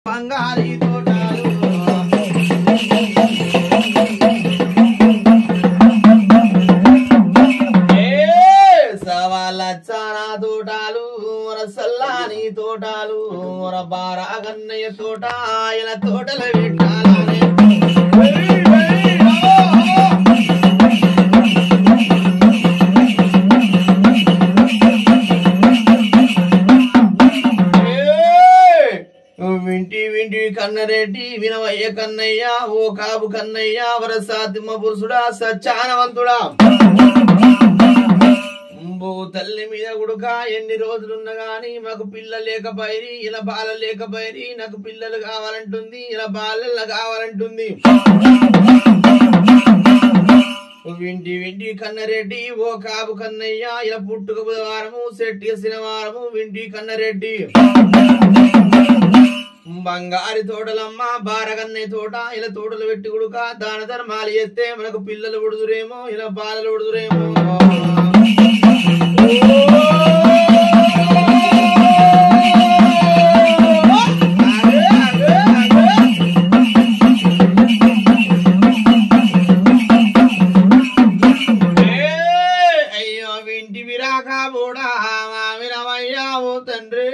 బంగారీ తోటాలు సవాలచ్చానా తోటాలు సల్లాని తోటాలు బారాగన్నయ్య తోట ఆయన తోటలు పెట్టాలని వింటి వింటి కన్నరెడ్డి వినవయ్య కన్నయ్య ఓ కాపు కన్నయ్య వరసాతిమ పురుషుడా సచ్చానవంతుడా తల్లి మీద గుడుక ఎన్ని రోజులున్నా గాని మాకు పిల్లలు లేకపోయి ఇలా బాల లేకపోయి నాకు పిల్లలు కావాలంటుంది ఇలా బాలలు కావాలంటుంది వింటి వింటి కన్నరెడ్డి ఓ కాపు కన్నయ్య ఇలా పుట్టుక బుధవారము సెట్టి శనివారము వింటి కన్నరెడ్డి బంగారి తోటలమ్మ బారగన్నయ్య తోట ఇలా తోటలు పెట్టి గుడుక దాన ధర్మాలు చేస్తే మనకు పిల్లలు ఉడుదురేమో ఇలా బాలలు ఉడుదురేమో అయ్యో వింటి విరాక బోడా వినవయ్యా ఓ తండ్రి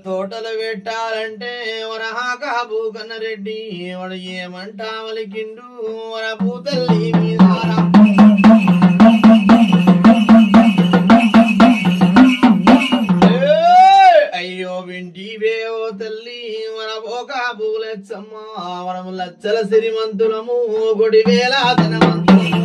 తోటలు పెట్టాలంటే వరహాకాబు కన్నరెడ్డి వాడు ఏమంటా వలికిండు వర పూతల్లి మీద అయ్యో వింటివే ఓ తల్లి మన పోకాబు లచ్చమ్మ వరము లచ్చల సిరిమంతులము ఒకటి వేల ధనవంతులము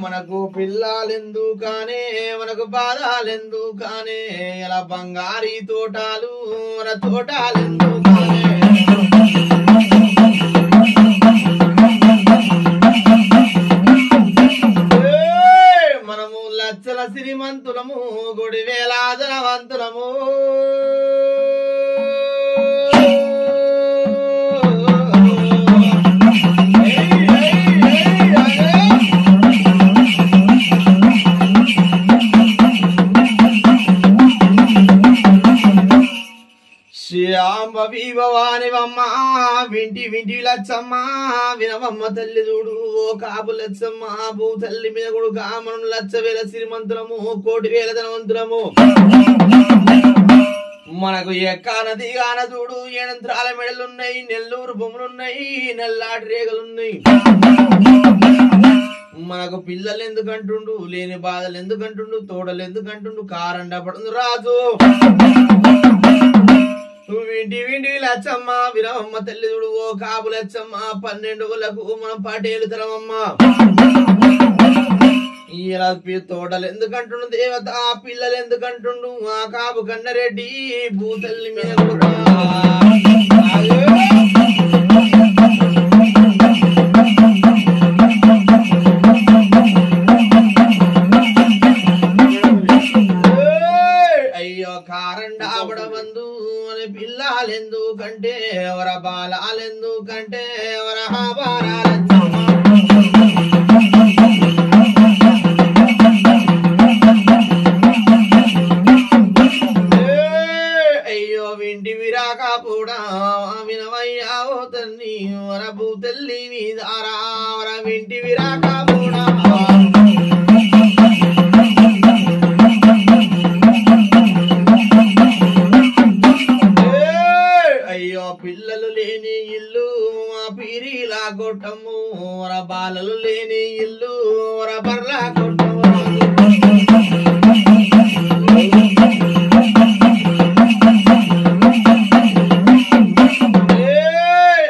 మనకు పిల్లలెందుకానే మనకు బాధాలెందుకానే ఇలా బంగారీ తోటాలు మన తోటాలెందుకానే మనము లచ్చల సిరిమంతులము గుడి వేలాధనవంతులము శ్రీరాంబ భవానివమ్మ వింటి వింటి లచ్చమ్మ వినవమ్మ తల్లి చూడు ఓ కాపు లచ్చమ్మ భూ తల్లి మీద కూడా కామనం లచ్చ వేల శ్రీమంతులము కోటి వేల ధనవంతులము మనకు ఎక్కాన దిగాన చూడు ఏడంత్రాల మెడలున్నాయి నెల్లూరు బొమ్మలున్నాయి నల్లాటి రేగలున్నాయి మనకు పిల్లలు ఎందుకంటుండు లేని బాధలు ఎందుకంటుండు తోడలు ఎందుకంటుండు కారండ పడుతుంది రాజు వింటి వింటి లచ్చమ్మ వినవమ్మ తల్లి చూడు ఓ కాపు లచ్చమ్మ 12 మనం పాటేలు తరమమ్మ ఇలా తోటలు ఎందుకంటుండు దేవత పిల్లలు ఎందుకంటుండు ఆ కాపు కన్నరెడ్డి భూతల్లి మీద అయ్యో కారండాబడబందు అని పిల్లలెందుకంటే ఎవర బాలెందుకంటే ఎవర అయ్యో వింటి విరాక కూడా వినవయ్యా ఓ తల్లి వర భూతల్లి మీదారా వర వింటి విరాక కూడా అయ్యో పిల్లలు లేని ఇల్లు ఆ పీరిలా కొట్టము వర బాలలు లేని ఇల్లు వర బర్లా కొట్టము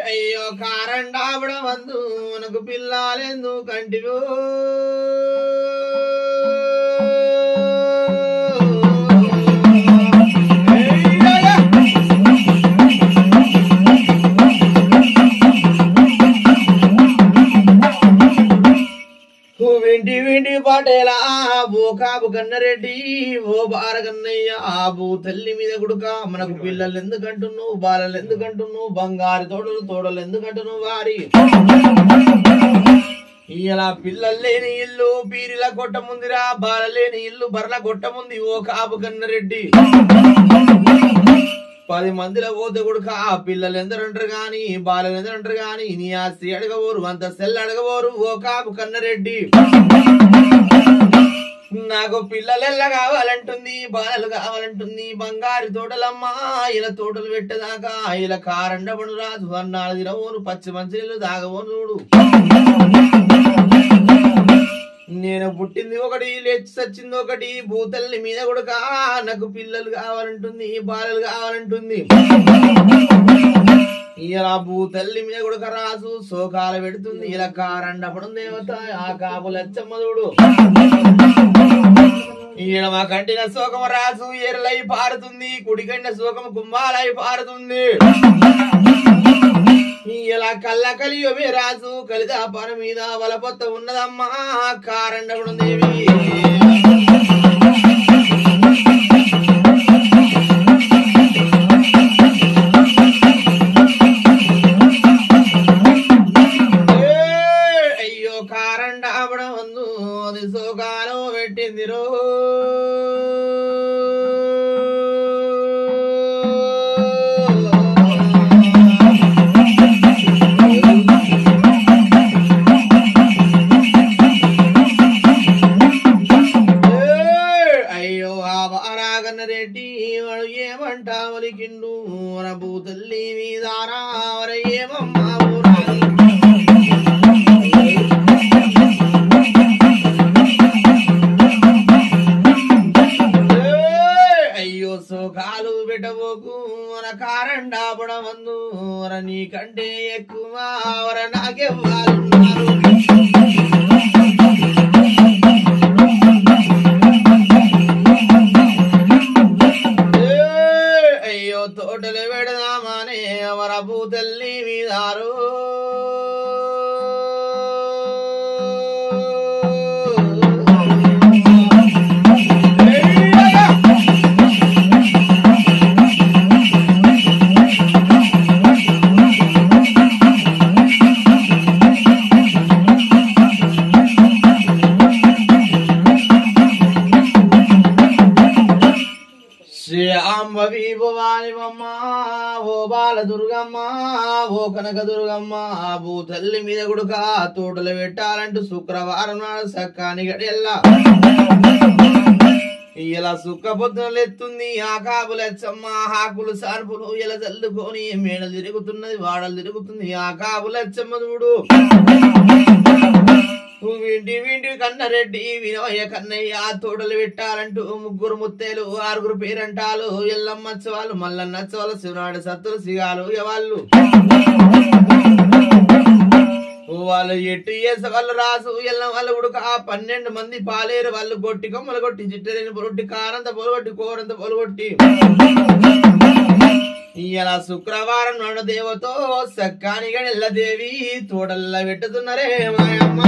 అయ్యో కారండాబడ వందు మనకు పిల్లలెందు కంటివో వింటి వింటి పాటేలా ఓ కాపు కన్నరెడ్డి ఓ బారగన్నయ్య భూ తల్లి మీద గుడుక మనకు పిల్లలు ఎందుకంటున్నావు బాలలు ఎందుకంటున్నావు బంగారు తోడలు ఎందుకంటున్నావు వారి ఇలా పిల్లలు లేని ఇల్లు పీరిల కొట్ట ముందిరా బాల లేని ఇల్లు బర్ల కొట్ట ముంది ఓ కాపు కన్నరెడ్డి 10 మందిలో పోతే కొడుక పిల్లలు ఎందరంటారు గాని బాలలు ఎందరంటారు గాని నీ ఆస్తి అడగబోరు అంత సెల్ అడగబోరు ఓ కాపు కన్నరెడ్డి నాకు పిల్లలెల్ల కావాలంటుంది బాలలు కావాలంటుంది బంగారు తోటలమ్మా ఇలా తోటలు పెట్టేదాకా ఇలా కారండబడు రాజు అన్నాడు తినవోను పచ్చి మంచినీళ్ళు తాగవోను చూడు నేను పుట్టింది ఒకటి లేచి సచ్చింది ఒకటి భూతల్లి మీద కూడా నాకు పిల్లలు కావాలంటుంది బాలలు కావాలంటుంది ఇలా భూతల్లి మీద కూడా రాజు శోకాలు పెడుతుంది ఇలా కారండపడు దేవత ఆ కాపులచ్చమ్మదుడు ఈయన మా కంటిన శోకం రాజు ఎరలై పారుతుంది కుడికండ శోకం కుంభాలై పారుతుంది ఇలా కళ్ళ కలియమే రాజు కలిదాపాన మీద వలపొత్త ఉన్నదమ్మా కారండపడు దేవి అయ్యో కారండపడం వందు అది శోకాలు పెట్టిందిరో రెడ్డి వాడు ఏమంటావలికిండు మన భూతల్లి మీదారా వర ఏమమ్మా అయ్యో శోకాలు పెట్టబోకు మన కారండాపడమందు వర నీకంటే ఎక్కువ వర నాకెవ్వాలున్నారు తోటలు పెడదామనే మన భూతల్లి మీదారు శ్రీయాంబవి భవానివమ్మ ఓ బాల దుర్గమ్మ ఓ కనక దుర్గమ్మ భూతల్లి మీద గుడుక తోటలు పెట్టాలంటూ శుక్రవారం నాడు సక్కాని గడియల్లా ఇలా సుక్క పొద్దునలు ఎత్తుంది ఆ కాపులచ్చమ్మ ఆకులు సార్పులు ఇలా చల్లుకొని మేడలు తిరుగుతున్నది వాడలు తిరుగుతుంది ఆ కాపులచ్చమ్మ చూడు వింటి కన్నరెడ్డి వినవయ్య కన్నయ్య తోటలు పెట్టాలంటూ 3 ముత్తేలు 6 పేరంటాలు ఎల్లమ్మచ్చవాళ్ళు మల్లన్నచ్చవాళ్ళు శివనాడు సత్తులు సిగాలు వాళ్ళు ఎట్టు చేసే వాళ్ళు రాసు ఎల్ల వాళ్ళు ఉడక 12 మంది పాలేరు వాళ్ళు కొట్టి కొమ్మలు కొట్టి చిట్టలేని పొలగొట్టి కారంత పొలగొట్టి కూరంత పొలగొట్టి ఇలా శుక్రవారం నాడు దేవతో సక్కానిగా నెల్లదేవి తోటల్లా పెట్టుతున్నారే మాయమ్మ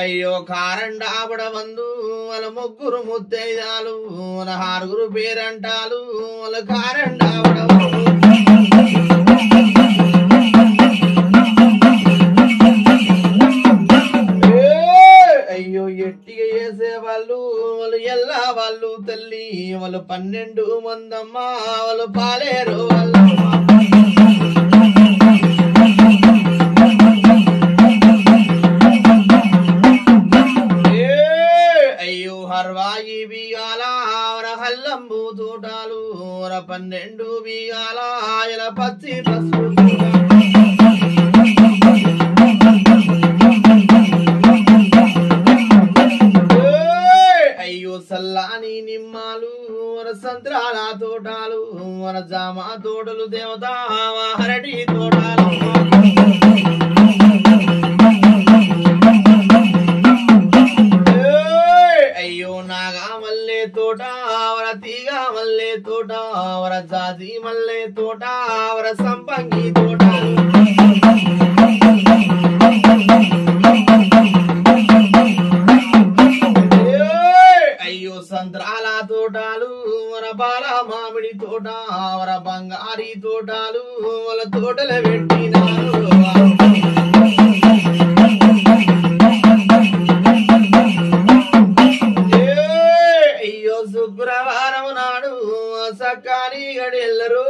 అయ్యో కారండాపడమందు వాళ్ళ 3 ముత్తైదాలు వాళ్ళ 6 పేరంటాలు వాళ్ళ కారండాపడమందు అయ్యో ఎట్టిగా చేసేవాళ్ళు వాళ్ళు ఎల్లా వాళ్ళు తల్లి వాళ్ళు 12 మందమ్మా వాళ్ళు పాలేరు వాళ్ళు అయ్యో హర్వాయి బిగాల హల్లంబు తోటాలు 12 బిగాల ఇలా పచ్చి పసుపు అయ్యో సల్లాని నిమ్మాలు సంత్రాల తోటాలు మన జామ తోటలు దేవత హరటి తోటాలు అయ్యో నాగా మల్లె తోట వర జాతి మల్లె తోట వర సంపంగి తోట అయ్యో సంత్రాల తోటాలు వర బాల మామిడి తోట వర బంగారీ తోటాలు వాళ్ళ తోటలు పెట్టినారు అయ్యో శుక్రవారం నాడు సక్కాని గడెల్లరు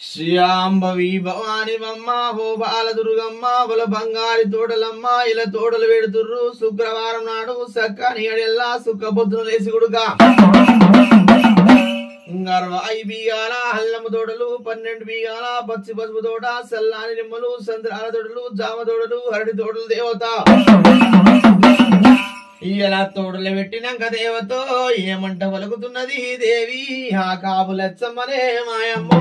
శ్రీయాంబవి భవానివమ్మ హో బాలదుర్గమ్మ బల బంగారి తోటలమ్మ ఇలా తోటలు పెడుతుర్రు శుక్రవారం నాడు సక్కని ఎడెల్లా సుక్క పొద్దున లేసి గుడుక గర్వాయి బీగాల అల్లము తోటలు 12 బీగాల పచ్చి పసుపు తోట సల్లాని నిమ్మలు సంద్రాల తోటలు జామ తోటలు అరటి తోటలు దేవత ఇలా తోటలు పెట్టినాక దేవతో ఏమంట పలుకుతున్నది దేవి ఆ కాబులెచ్చమ్మనే మాయమ్మో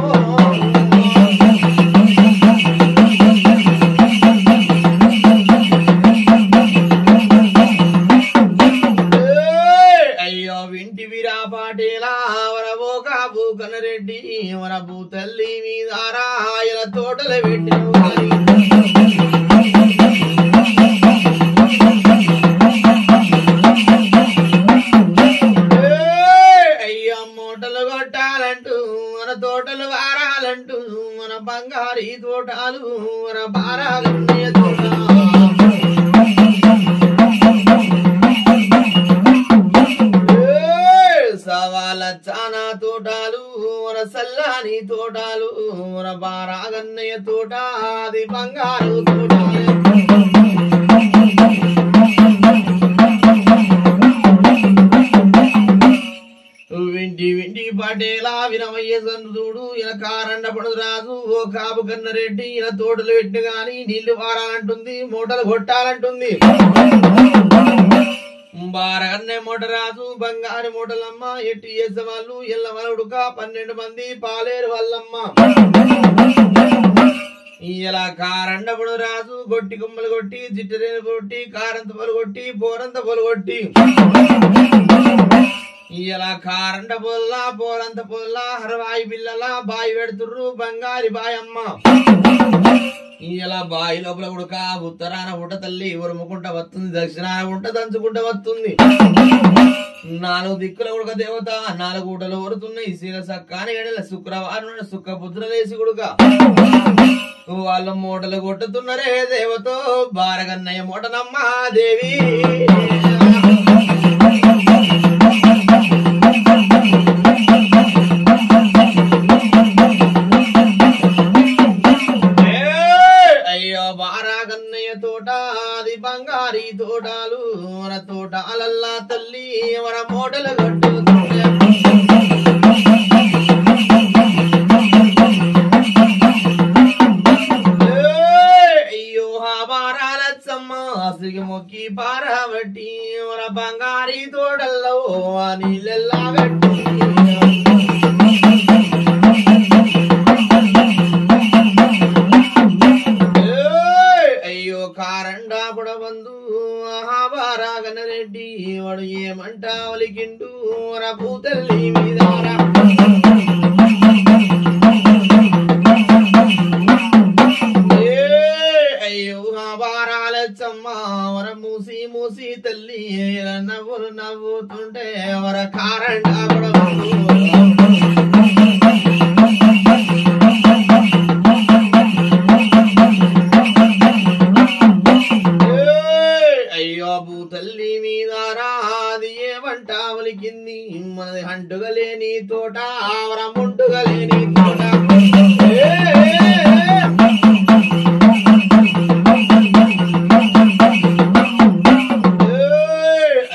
అయ్యో వింటి విరా పాటేలా వరబో కాబు కనరెడ్డి వర భూతల్లి మీదారా ఇలా తోటలు పెట్టిన కొట్టాలంటూ మన తోటలు వారాలంటూ మన బంగారీ తోటాలు మన బారాలన్నయ్య తోట సవాల చానా తోటాలు మన సల్లాని తోటాలు మన బారాగన్నయ్య తోట అది బంగారు తోటాలు వింటి వింటి పటేలా వినవయ్య సందుడు ఇలా కారండ పడుదు రాజు ఓ కాపు కన్నరెడ్డి ఇలా తోటలు పెట్టిన గాని నీళ్లు వారాలంటుంది మూటలు కొట్టాలంటుంది బారగన్నే మూట రాజు బంగారు మూటలమ్మ ఎట్టి చేసే వాళ్ళు ఎల్ల వలుడుక 12 మంది పాలేరు వాళ్ళమ్మ ఇలా కారండ పడు రాజు గొట్టి కొమ్మలు కొట్టి జిట్టరేలు కొట్టి కారంత పొలు కొట్టి పోరంత పొలు కొట్టి ఇలా కారంట పొల్లా పోరంత పొల్లా హరవాయి పిల్లల బాయి పెడుతుర్రు బంగారి బాయమ్మ ఇలా బాయి లోపల ఉడక ఉత్తరాన ఉంట తల్లి ఉరుముకుంట వస్తుంది దక్షిణాన ఉంట దంచుకుంట వస్తుంది 4 దిక్కుల ఉడక దేవత 4 ఊటలు ఊరుతున్నాయి శీల సక్కాని గడల శుక్రవారం సుక్క పుత్రలేసి గుడుక వాళ్ళ మూటలు కొట్టుతున్నారే దేవతో బారగన్నయ్య మూటనమ్మ దేవి తోట అది బంగారీ తోటాలు మన తోటాలల్లా తల్లి మన మూటలు గట్టు అయ్యో హా బారాలచ్చమ్మ అసిగి మొక్కి పారబట్టి మన బంగారీ తోటల్లో నీళ్ళెల్లా గట్టి కారండా కూడా బంధు బారాగనరెడ్డి వాడు ఏమంటా ఒలికిండు రా భూతల్లి మీదారా అయ్యో బారాలచ్చమ్మ వర మూసి మూసి తల్లి నవ్వులు నవ్వుతుంటే వర కారండా కూడా తల్లి మీదారా అది ఏమంటా ఒలికింది మనది అంటుగలేని తోట ఆవర ముంటుగలేని తోట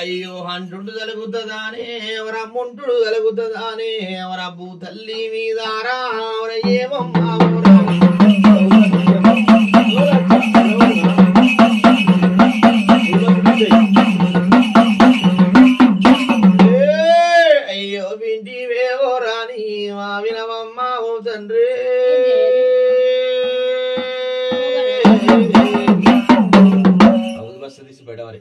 అయ్యో అంటుండు కలుగుతుందానే ఎవర ముంటుడు కలుగుతుందానే ఎవర భూతల్లి మీదారా ఎవర ఏమమ్మా అయ్యో వింటివేవో రాని పెట్టవాలి.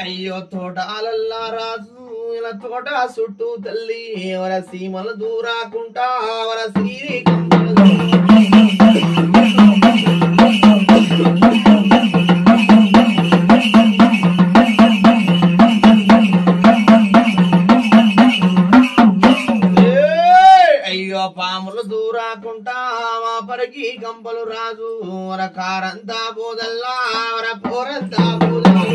అయ్యో తోటాలల్లా రాజు ఇలా తోట చుట్టూ తల్లి వర సీమలు దూరాకుంటా వర శ్రీ పాములు దూరాకుంటా మా పరికి కంపలు రాజు వర కారంతా పోదల్లా వర పోరంతా పోదల్లా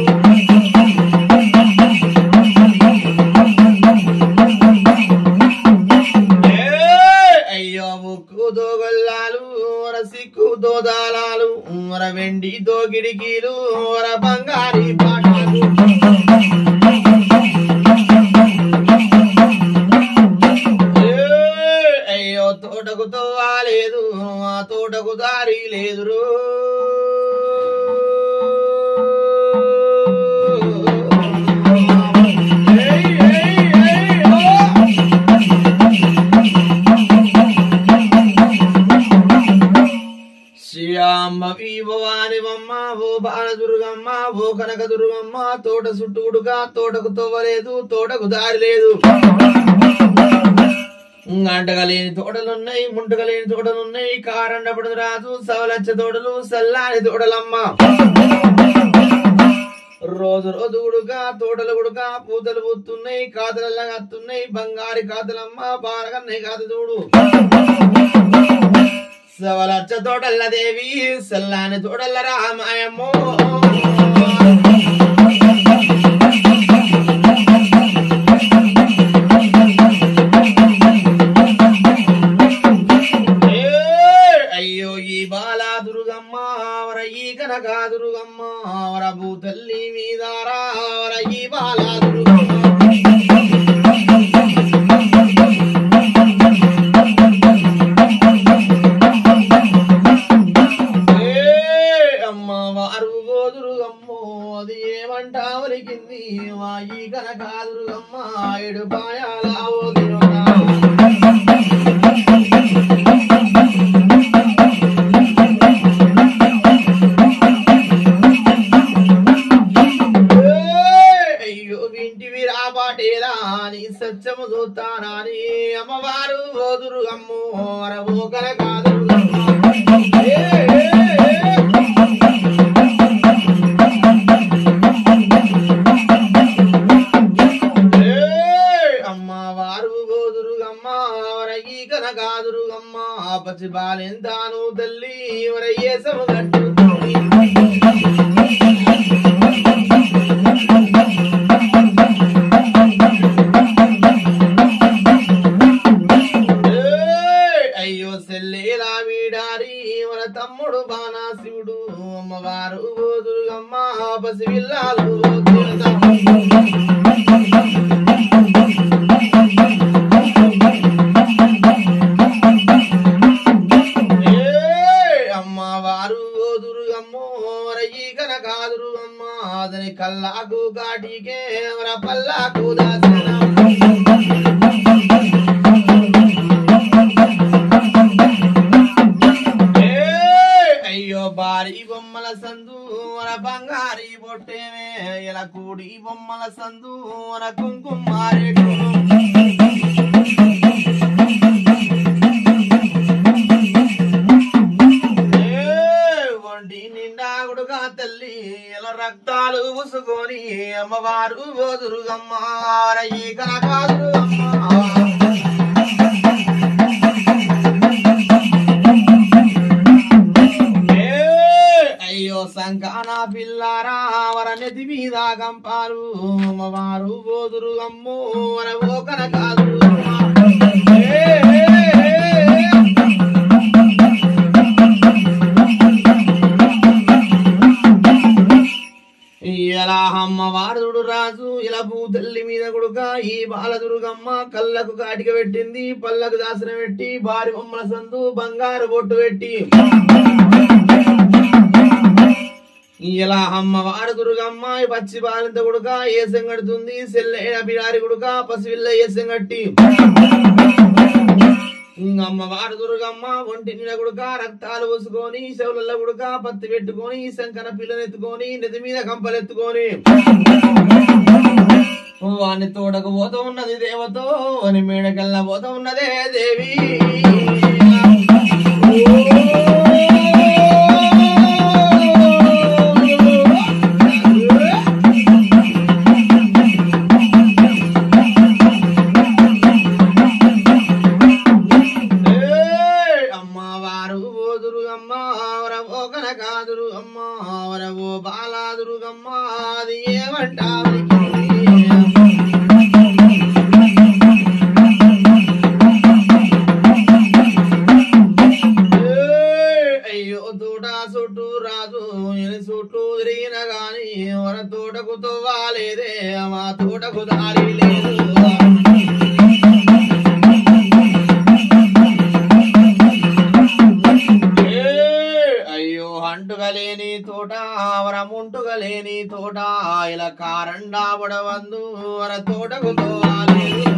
అయ్యో ముక్కు దోగల్లాలు వర సిక్కు దోదాలాలు వర వెండి దోగిడికీలు వర బంగారీ పాటలు తోటకు తోవాలేదు ఆ తోటకు దారి లేదురు శ్రీరామ భవానివమ్మ ఓ బాలదుర్గమ్మ ఓ కనక దుర్గమ్మ తోట చుట్టూడుగా తోటకు తోవలేదు తోటకు దారి లేదు. అంటగలేని తోటలున్నాయి ముంటగలేని తోటలున్నాయి కారండపడు రాజు సవలచ్చ తోటలు సల్లాని తోటలమ్మ రోజు రోజు ఉడుక తోటలు ఉడుక పూతలు పూతున్నాయి కాతలల్లా కత్తున్నాయి బంగారి కాతలమ్మ బారగన్నయ్య కాత చూడు సవలచ్చ తోటల్ల దేవి సల్లాని తోటల్ల రామాయమ్మో బాలాదుర్గమ్మ వర ఈ కనకాదుర్గమ్మ వర భూతల్లి మీదారా వర ఈ బాలాదుర్గమ్మ అమ్మవారు గోదుర్గమ్మో అది ఏమంటా ఒలికింది మా ఈ కనకాదుర్గమ్మ ఏడు పాయాల ఓ దేవతా సత్యము చూస్తానని అమ్మవారు ఓదుర్గమ్ము వరవో కనకాదుర్గమ్మ అమ్మవారు ఓదుర్గమ్మ వర ఈ కనకాదుర్గమ్మ పచ్చి బాలెంతాను తల్లి వర ఏసము గట్టు తమ్ముడు బాణాశివుడు అమ్మవారు ఓదుర్గమ్మ పసివిల్లాలు అమ్మవారు ఓదుర్గమ్మో రయ్యి కనకాదుర్గమ్మ అతని కల్లాకు కాటికే వర పల్లాకు దాసన బారీ బొమ్మల సందు వర బంగారీ బొట్టేమే ఇలా కూడి బొమ్మల సందు వర కుంకుమారేడు వండి నిండాగుడుగా తల్లి ఇలా రక్తాలు పూసుకొని అమ్మవారు ఓదుర్గమ్మ వర ఈ కనకాదుర్గమ్మ సంకాన పిల్లారా వర నెతి మీద కంపారు అమ్మవారు ఓదుర్గమ్మో వర ఓ కనకాదుర్గమ్మ ఇలా అమ్మవారుడు రాజు ఇలా భూతల్లి మీద కొడుక ఈ బాలదుర్గమ్మ కళ్ళకు కాటిక పెట్టింది పళ్ళకు దాసన పెట్టి భారీ బొమ్మల సందు బంగారు బొట్టు పెట్టి ఇలా అమ్మవారు దుర్గమ్మ పచ్చి బాలింత గుడుక ఏసం కడుతుంది సెల్లైన బిడారి గుడుక పసివిల్ల ఏసం కట్టి అమ్మవారు దుర్గమ్మ ఒంటి నిల గుడుక రక్తాలు పోసుకొని చెవుల గుడుక పత్తి పెట్టుకొని శంకర పిల్లనెత్తుకొని నెత్తి మీద కంపలెత్తుకొని వాని తోటకు పోతూ ఉన్నది దేవతో అని మేడకల్లా పోతూ ఉన్నదే దేవి అమ్మవారు ఓ దుర్గమ్మ వరవో కనకాదురు అమ్మ వరవో బాలాదురుగమ్మ అది ఏమంటావు చుట్టూ రాజు చుట్టూ తిరిగిన గాని వర తోటకు తోవాలేదే మా తోటకు దారి లేదు అయ్యో అంటుగలేని తోట వరముంటుగలేని తోట ఇలా కారండా పడవందు వర తోటకు తోవాలేదు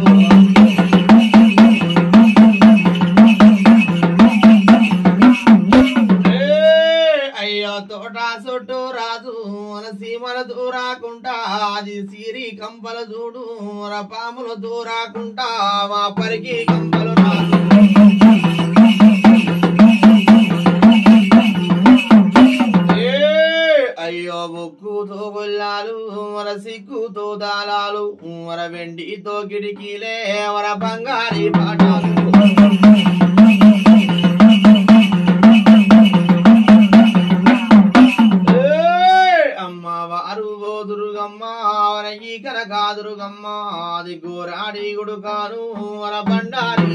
తోట చుట్టూ రాజు మన సీమల దూరాకుంటా అది సిరి కంపల చూడు మన పాముల దూరాకుంటా మా పరికి కంపలు రాజు అయ్యో బొక్కుతో గొల్లాలు మన సిక్కుతో దాలాలు మన వెండితో కిటికీలే మన బంగారీ పాఠాలు కనకాదురుగమ్మ అది గోరాడి గుడుకాను మన బండారి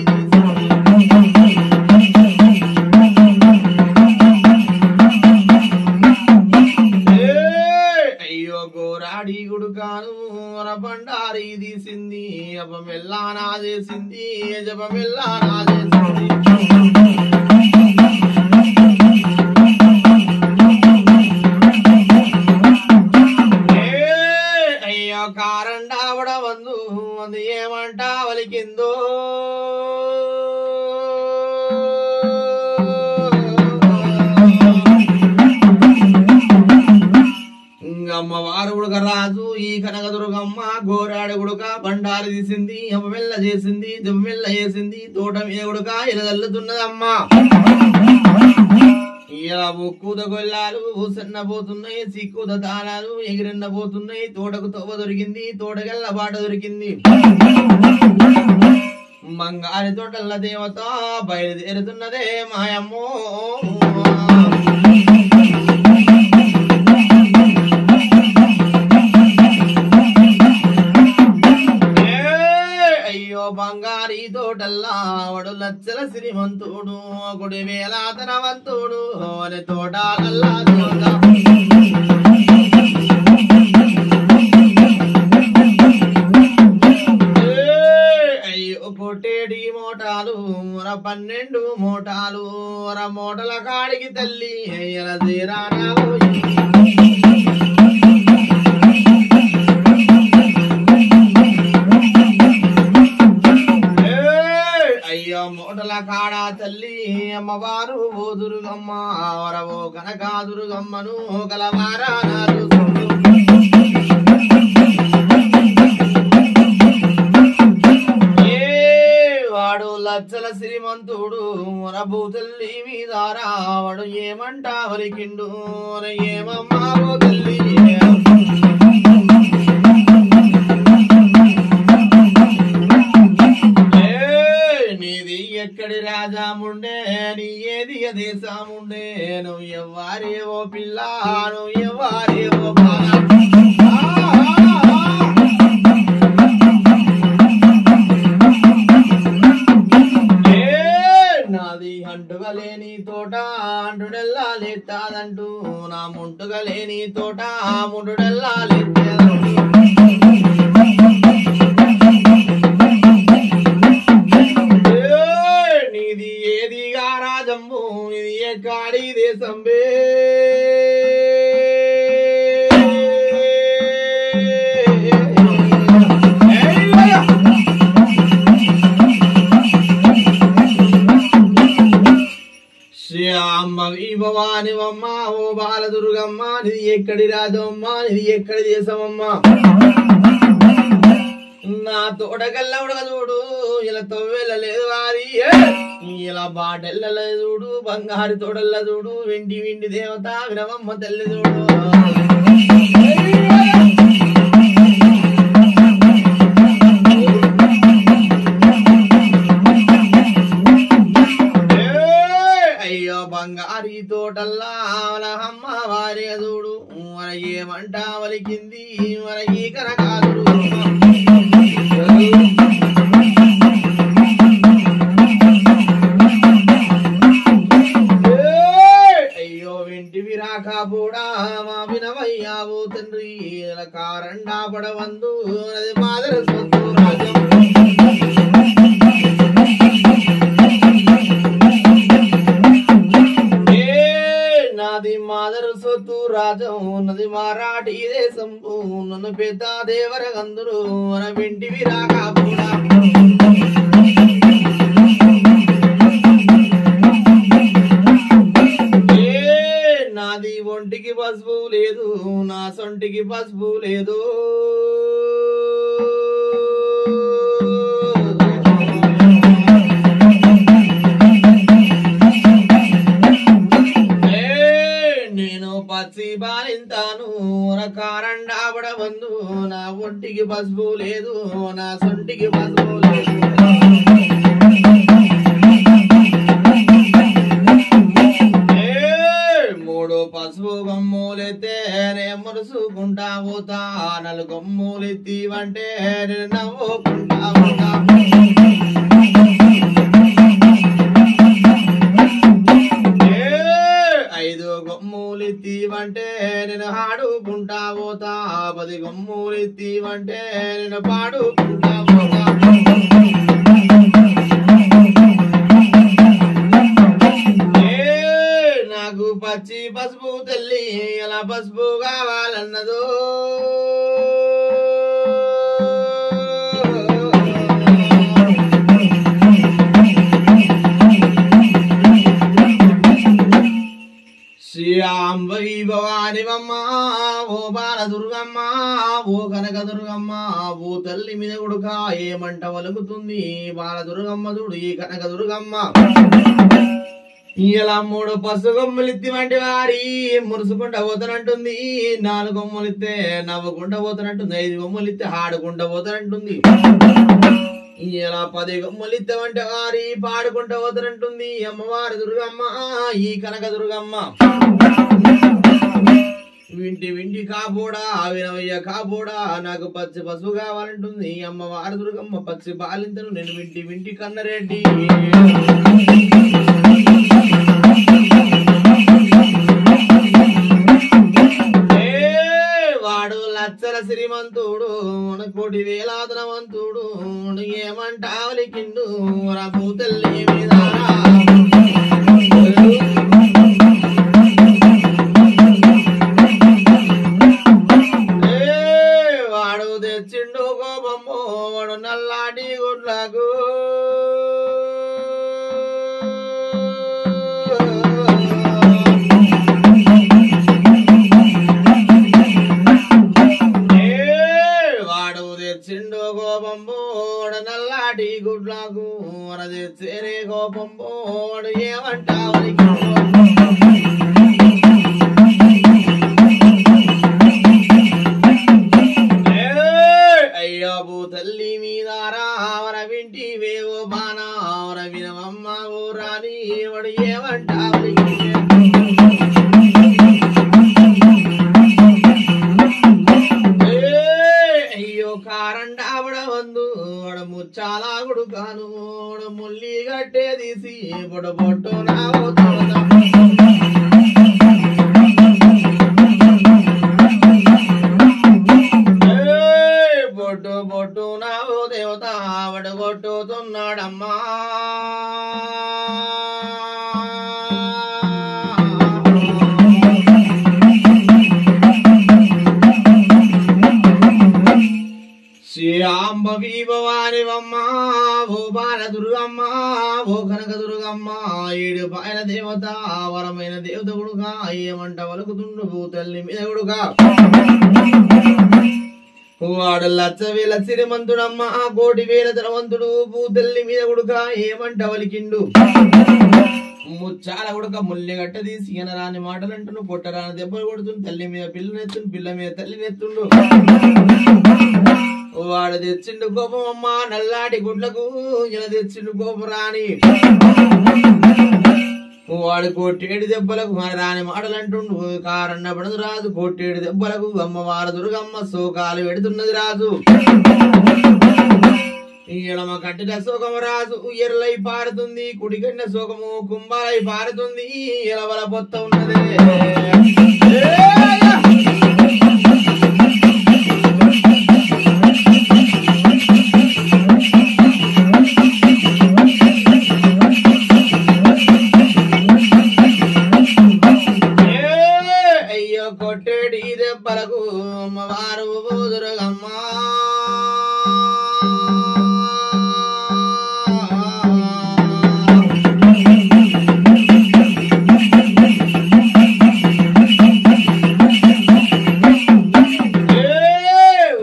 అయ్యో గోరాడి గుడుకాను మన బండారి తీసింది జపమెల్లానా చేసింది జపమెల్లానా చేసింది కారండావడ వందు అది ఏమంటా వలికిందో అమ్మవారు గుడుక రాజు ఈ కనకదుర్గమ్మ గోరాడు గుడుక బండారి తీసింది అమ్మమెల్ల చేసింది జమ్మెల్ల చేసింది తోట మీద గుడుక ఇలా చల్లుతున్నదమ్మా ఇలా ఒక్కుద గొల్లాలు సన్న పోతున్నాయి సిక్కుద తాళాలు ఎగిరెన్న పోతున్నాయి తోటకు తోవ దొరికింది తోటకెళ్ళ బాట దొరికింది మంగారి తోటల్ల దేవత బయలుదేరుతున్నదే మాయమ్మో అయ్యో బంగారీ తోటల్లా వడు లచ్చల శ్రీమంతుడు ఒకటి వేలాతనవంతుడు అని తోటాలల్లా అయ్యో కొట్టేడి మోటాలు 12 మోటాలు మోటల కాడికి తల్లి అయ్యల తీరానా అయ్యో మోటల కాడా తల్లి అమ్మవారు ఓ దుర్గమ్మ వరవో కనకాదుర్గమ్మను కలవారాలు వాడు లచ్చల శ్రీమంతుడు వరభూ తల్లి మీద రావడు ఏమంటా వలికిండు ఏమమ్మా ఓ తల్లి ఎక్కడి రాజాముండే నీ ఏది దేశముండే నువ్వు ఎవ్వారేవో పిల్ల నువ్వు ఎవ్వారేవో నాది అంటుగా లేని తోట అంటుడెల్లా లేతాదంటూ నా ముంటుగా లేని తోట ముంటుడెల్లా లేతాదంటూ రాజమ్ము ఇది ఎక్కడి దేశంబే దుర్గమ్మ నిది ఎక్కడి రాజమ్మ నిది ఎక్కడి దేశమమ్మ నా తోటకల్లా ఉడక చూడు ఇలా తొవ్వెళ్ళలేదు వారి ఇలా బాటెళ్ళ చూడు బంగారు తోడల్ల చూడు వెండి వెండి దేవత వినవమ్మ తల్లి చూడు అయ్యో బంగారి తోటల్లా అమ్మ వారి చూడు మన ఏమంట వలికింది మన ఈ కనకాదుడు అయ్యో వెంటివి రాకపోడా మా వినవయ్యావు తండ్రి కారండా పడవందు అది మాదర సొత్తు రాజం నాది మాదరు సొత్తు రాజం ఉన్నది మారాఠీ దేశం నన్ను పెద్ద దేవర గందురు మన వెంటివి రాకపోడా నాది ఒంటికి పసుపు లేదు నా సొంటికి పసుపు లేదు నేను పచ్చి బాలింతాను కారండాబడ బంధు నా ఒంటికి పసుపు లేదు నా సొంటికి పసుపు లేదు మూడు పసుపు గమ్ములెత్తే నే మురుసుకుంటా పోతా నలు గమ్ములెత్తి అంటే నేను నవ్వుకుంటా పోతా ఐదు గమ్ములెత్తి అంటే నేను ఆడుకుంటా పోతా 10 గమ్ములెత్తి అంటే నేను పాడుకుంటా పోతా నాకు పచ్చి పసుపు తల్లి ఎలా పసుపు కావాలన్నదో శ్రీయాంబవి భవానివమ్మ ఓ బాలదుర్గమ్మ ఓ కనకదుర్గమ్మ ఓ తల్లి మీద కొడుక ఏమంట వలుకుతుంది బాలదుర్గమ్మ చూడు ఈ కనకదుర్గమ్మ ఇలా 3 పసు గొమ్ములిత్తి వంటి వారి మురుసుకుంటా పోతానంటుంది 4 గొమ్ములిత్తే నవ్వుకుంటా పోతానంటుంది 5 గొమ్ములిత్తే ఆడుకుంటా పోతానంటుంది ఇలా 10 గొమ్ములిత్తే వంటి వారి పాడుకుంటా పోతానంటుంది అమ్మవారి దుర్గమ్మ ఈ కనక దుర్గమ్మ వింటి వింటి కాపోడా వినవయ్య కాపోడా నాకు పచ్చి పసుపు కావాలంటుంది అమ్మవారి దుర్గమ్మ పచ్చి బాలింతను నేను వింటి వింటి కన్నరెడ్డి వాడు లచ్చల శ్రీమంతుడు 1,00,00,000 వేలాధనవంతుడు ఏమంటావలికిండు రాబు తల్లి మీద వాడు తెచ్చిండు కోపము వాడు నల్లాటి గుడ్లకు తెచ్చిండు కోపంబోడు నల్లాటి గుడ్లకు తెచ్చే కోపంబోడు ఏమంటావు అయ్యో భూ తల్లి మీద రావర వింటి వేవో బాణావర వినవమ్మ ఓ రాని వాడు ఏమంటావు కారండాబడవందు ముచ్చాలా గుడుకాను ముల్లి గట్టే తీసి బొడబొట్టు నావో బొట్టు బొట్టు నావో దేవత వడగొట్టుతున్నాడమ్మా శ్యాంబవి భవానివమ్మ ఓ బాల దుర్గమ్మ ఓ కనక దుర్గమ్మ ఏడు పాయల దేవత వరమైన దేవత గుడుగా ఏమంట వలుకుతుండు భూతల్లి మీద గుడుగా వాడు లచ్చవేల సిరిమంతుడమ్మ కోటి వేల ధనవంతుడు భూతల్లి మీద గుడుగా ఏమంట వలికిండు ముచ్చాల గుడక ముల్లెగట్ట తీసి ఎనరాని మాటలంటును పొట్టరాని దెబ్బలు కొడుతుండు తల్లి మీద పిల్లనెత్తుండు పిల్ల మీద తల్లినెత్తుండు వాడు తెచ్చిండు కోపం అమ్మ నల్లాటి గుడ్లకు ఇలా తెచ్చిండు కోపం రాని వాడు కోట్టేడు దెబ్బలకు మన రాని మాటలు అంటుండు కారన్న పడదు రాజు కోట్టేడు దెబ్బలకు అమ్మవారు దుర్గమ్మ శోకాలు పెడుతున్నది రాజు ఎడమ కట్టిన శోకము రాజు ఎర్రలై పారుతుంది కుడికన్న శోకము కుంభాలై పారుతుంది ఎలవల పొత్త ఉన్నదే కొట్టేడి దెబ్బలకు అమ్మవారు దుర్గమ్మ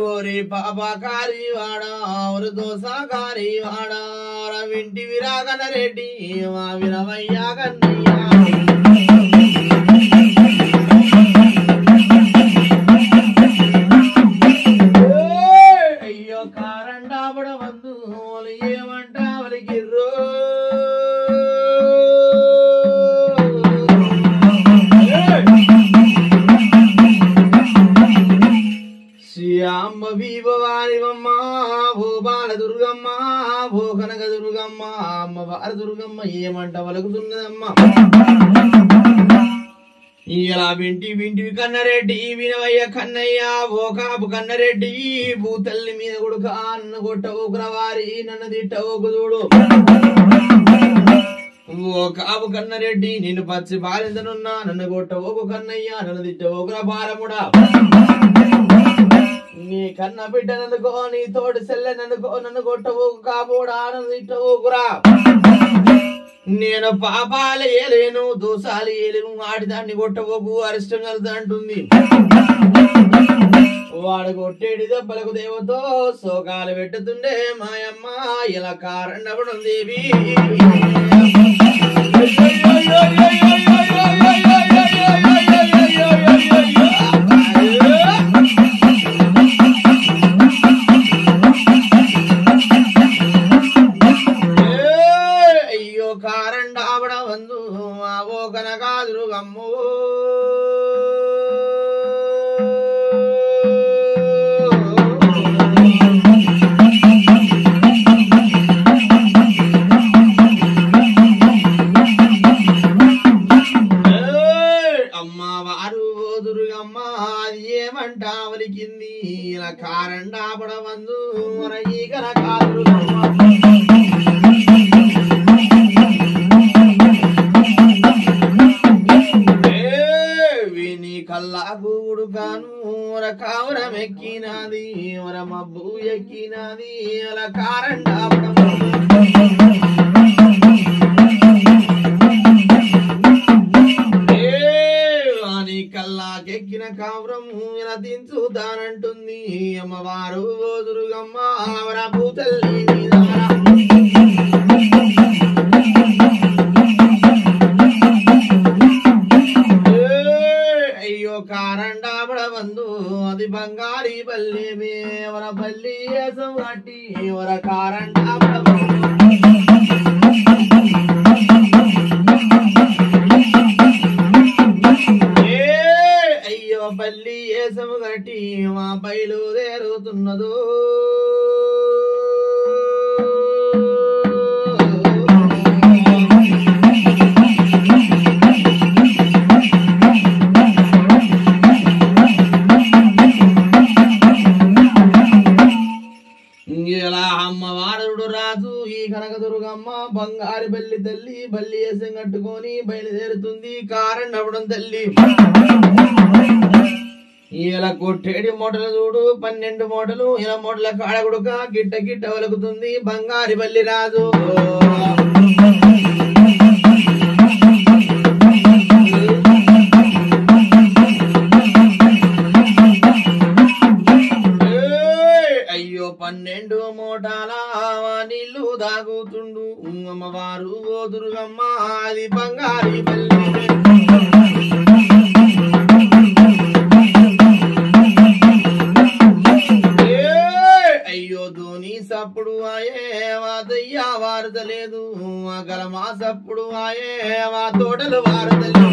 ఓరి పాపకారి వాడా ఓరి దోసకారి వాడా వింటి విరాగన రెడ్డి మా విరవయ్యా కన్నయ్య శ్యాంబవి భవానివమ్మ ఓ బాల దుర్గమ్మ ఓ కనక దుర్గమ్మ అమ్మవారు దుర్గమ్మ ఏమంట వలుకుతున్నదమ్మ ఇలా వింటి వింటివి కన్నరెడ్డి వినవయ్య కన్నయ్య ఓ కాపు కన్నరెడ్డి భూతల్లి మీద కొడుక అన్న కొట్ట ఓకురవారి నన్ను తిట్ట ఓకుదుడు ఓ కాపు కన్నరెడ్డి నిన్ను పచ్చి బాలిందనున్నా నన్ను కొట్ట ఓకు కన్నయ్య నన్ను తిట్ట ఓకుర బాలముడా నీ కన్న బిడ్డననుకో నీ తోడు సెల్లెననుకో నన్ను కొట్టవోకు కాబోడా నన్ను తిట్టవోకురా నేను పాపాలు ఏలేను దోషాలు ఏలేను ఆడిదాన్ని కొట్టవోకు అరిష్టం కలుగుతా అంటుంది వాడు కొట్టేడి దెబ్బలకు దేవతో శోకాలు పెట్టుతుండే మాయమ్మ ఇలా కారణపడం దేవి కారండాబడ వందు అవో కనకాదురుగమ్మో అమ్మవారు దుర్గమ్మ అది ఏమంట వలికింది ఇలా కారండాబడ వందు ఈ కనకాదురుగమ్మ కల్లాగూడు కాను కావురం ఎక్కినది మబ్బు ఎక్కినది అలా కారండాపడం అని కల్లాకెక్కిన కావురం ఇలా దించుతానంటుంది అమ్మవారు దుర్గమ్మ భూతల్లి కారండాబడ వందు అది బంగారి బల్లి ఎవర బల్లి వేసం కట్టి ఎవర కారండాబడ అయ్యో బల్లి వేసం కట్టి మా బయలుదేరుతున్నదో అమ్మవారుడు రాజు ఈ కనకదుర్గమ్మ బంగారు బల్లి తల్లి బల్లి వేసం కట్టుకొని బయలుదేరుతుంది కారణవడం తల్లి ఇలా కొట్టేడి మూటలు చూడు 12 మూటలు ఇలా మూటల కాడగుడుక గిట్ట గిట్ట వలుకుతుంది బంగారి బల్లి రాజు అయ్యో 12 మూటాల నీళ్లు దాగుతుండు అమ్మవారు ఓదురుగమ్మ అది బంగారి బల్లి అయ్యో ధోని సప్పుడు ఆయే దయ్యా వారదలేదు గలమా సప్పుడు ఆయే తోటలు వారదలేదు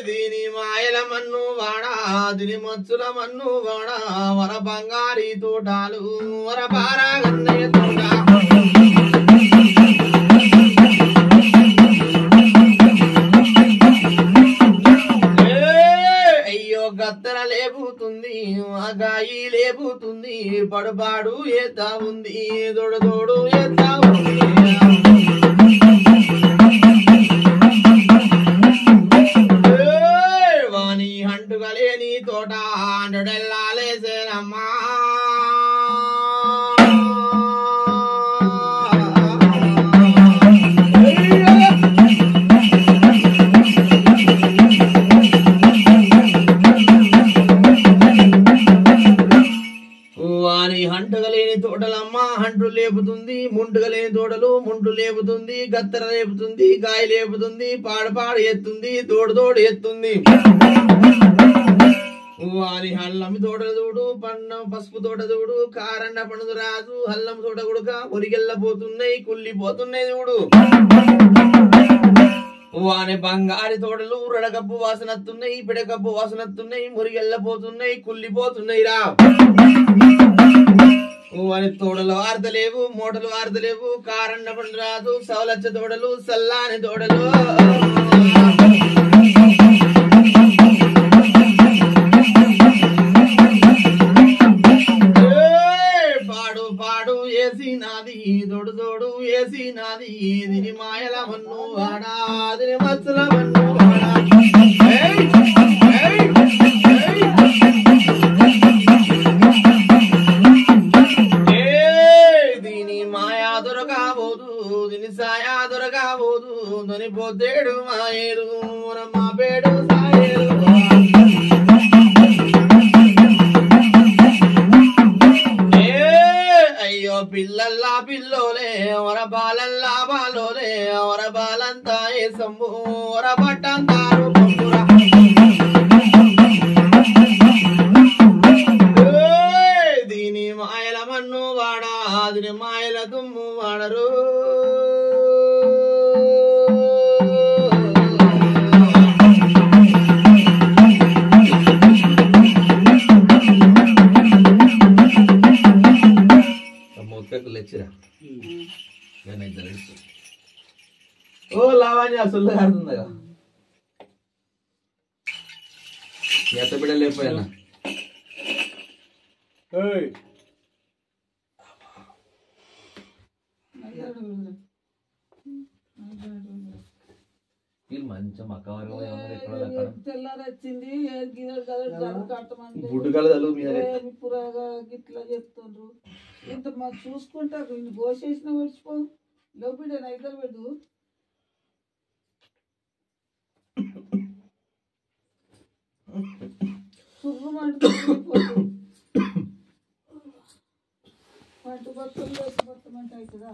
దీని మాయల మన్ను వాడా దీని మచ్చుల మన్ను వాడా వర బంగారి తోటాలు వర పారాగన్నయ్య తోట గత్తర లేపుతుంది గాయి లేపుతుంది పడుపాడు ఎత్తా ఉంది దొడదోడు ఎత్తా ఉంది వాణి అంటుగా లేని తోట అంటుడెల్లాలేసేనమ్మా వాని హంటగలేని తోటలమ్మ హంటు లేపుతుంది ముంటుగలేని తోటలు ముంటు లేపుతుంది గత్తర లేపుతుంది గాయ లేపుతుంది పాడు ఎత్తుంది తోడు ఎత్తుంది వాని హల్లం తోటలు చూడు పసుపు తోట చూడు కారండ పండుగ రాజు హల్లం తోట గుడుక ఒరిగెళ్ళపోతున్నాయి కుళ్ళిపోతున్నాయి చూడు వాని బంగారి తోటలు రడకప్పు వాసనత్తున్నాయి పిడకప్పు వాసనత్తున్నాయి మురిగెళ్ళపోతున్నాయి కుళ్ళిపోతున్నాయి రా వాని తోడలు ఆరతలేవు మూటలు ఆరతలేవు కారండ పండు రాదు సవలచ్చ తోడలు సల్లాని తోడలు పాడు ఏసి నాది దొడు ఏసి నాది దీని మాయల మన్ను వాడా దీని మత్సల మన్ను వాడా దీని మాయా దొరకాబోదు దీని సాయా దొరకాబోదు దని పొద్దేడు మాయేరు మా పేడు సాయేరు అయ్యో పిల్లల్లా పిల్లోలే వర బాలల్లా బాలోలే వర బాలంతా ఏ సంబు వర పట్టంతారు దీని మాయల మన్ను వాడా దీని మాయల దుమ్ము వాడరు ఓ లావాణ్య సుల్లు కాడుతుందిగా ఎత్త బిడ్డ లేకపోయినా మంచి తెల్లారొచ్చింది గిట్లా చెప్తుండ్రు ఇంత మాకు చూసుకుంటారు ఇన్ని గోసేసిన మర్చిపో లోపల నైదలు పెట్టు సుర్రు మంటు మంటు బట్టలు వేసి మొత్తం అంటే అవుతుందా